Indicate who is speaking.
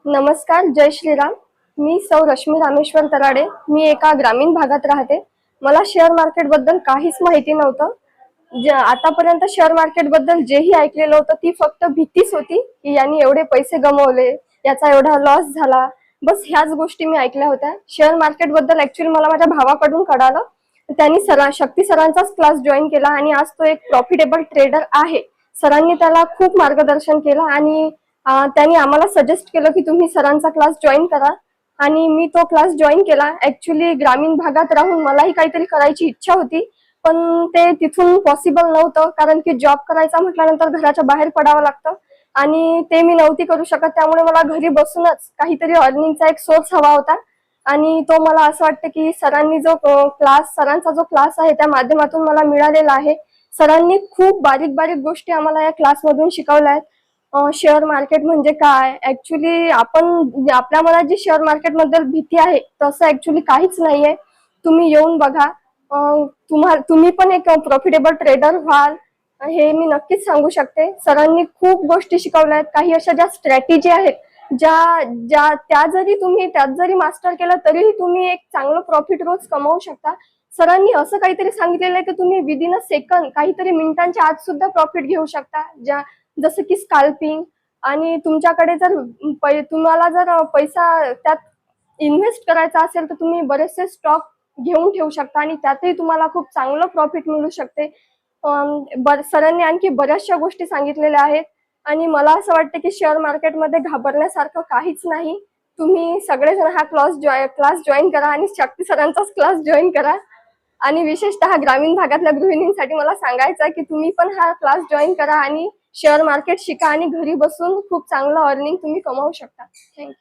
Speaker 1: नमस्कार, जय श्रीराम. मी सौ रश्मी रामेश्वर तराडे. मी एका ग्रामीण भागात राहते. मला शेअर मार्केट बद्दल काहीच माहिती नव्हतं. आतापर्यंत शेअर मार्केट बद्दल जेही ऐकलेलं होतं ती फक्त भीतीच होती की यांनी एवढे पैसे गमावले, याचा एवढा लॉस झाला. बस ह्याच गोष्टी मी ऐकल्या होत्या. शेअर मार्केट बद्दल ऍक्च्युअली मला माझ्या भावाकडून कळालं. त्यांनी शक्ती सरांचाच क्लास जॉईन केला आणि आज तो एक प्रॉफिटेबल ट्रेडर आहे. सरांनी त्याला खूप मार्गदर्शन केलं आणि त्यांनी आम्हाला सजेस्ट केलं की तुम्ही सरांचा क्लास जॉईन करा आणि मी तो क्लास जॉईन केला. ऍक्च्युली ग्रामीण भागात राहून मलाही काहीतरी करायची इच्छा होती, पण ते तिथून पॉसिबल नव्हतं कारण की जॉब करायचा म्हटल्यानंतर घराच्या बाहेर पडावं लागतं आणि ते मी नव्हती करू शकत. त्यामुळे मला घरी बसूनच काहीतरी अर्निंगचा एक सोर्स हवा होता आणि तो मला असं वाटतं की सरांचा जो क्लास आहे त्या माध्यमातून मला मिळालेला आहे. सरांनी खूप बारीक बारीक गोष्टी आम्हाला या क्लासमधून शिकवल्या आहेत. शेअर मार्केट म्हणजे काय, ऍक्च्युली आपल्या मनात जी शेअर मार्केट बद्दल भीती आहे तसं ऍक्च्युली काहीच नाहीये. तुम्ही येऊन बघा. तुम्ही पण एक प्रॉफिटेबल ट्रेडर व्हाल हे मी नक्कीच सांगू शकते. सरांनी खूप गोष्टी शिकवल्या आहेत. काही अशा ज्या स्ट्रॅटेजी आहेत ज्या ज्या त्या जरी तुम्ही त्यात जरी मास्टर केलं तरीही तुम्ही एक चांगलं प्रॉफिट रोज कमावू शकता. सरांनी असं काहीतरी सांगितलेलं आहे की तुम्ही विदिन अ सेकंड काहीतरी मिनिटांच्या आत सुद्धा प्रॉफिट घेऊ शकता, जसं की स्कॅल्पिंग. आणि तुमच्याकडे जर तुम्हाला जर पैसा त्यात इन्व्हेस्ट करायचा असेल तर तुम्ही बरेचसे स्टॉक घेऊन ठेवू शकता आणि त्यातही तुम्हाला खूप चांगलं प्रॉफिट मिळू शकते. सरांनी आणखी बऱ्याचशा गोष्टी सांगितलेल्या आहेत आणि मला असं वाटतं की शेअर मार्केटमध्ये घाबरण्यासारखं काहीच नाही. तुम्ही सगळेजण हा क्लास जॉईन करा आणि शक्ती सरांचाच क्लास जॉईन करा. आणि विशेषतः ग्रामीण भागातल्या गृहिणींसाठी मला सांगायचं आहे की तुम्ही पण हा क्लास जॉईन करा आणि शेअर मार्केट शिका आणि घरी बसून खूप चांगलं अर्निंग तुम्ही कमावू शकता. थँक्यू.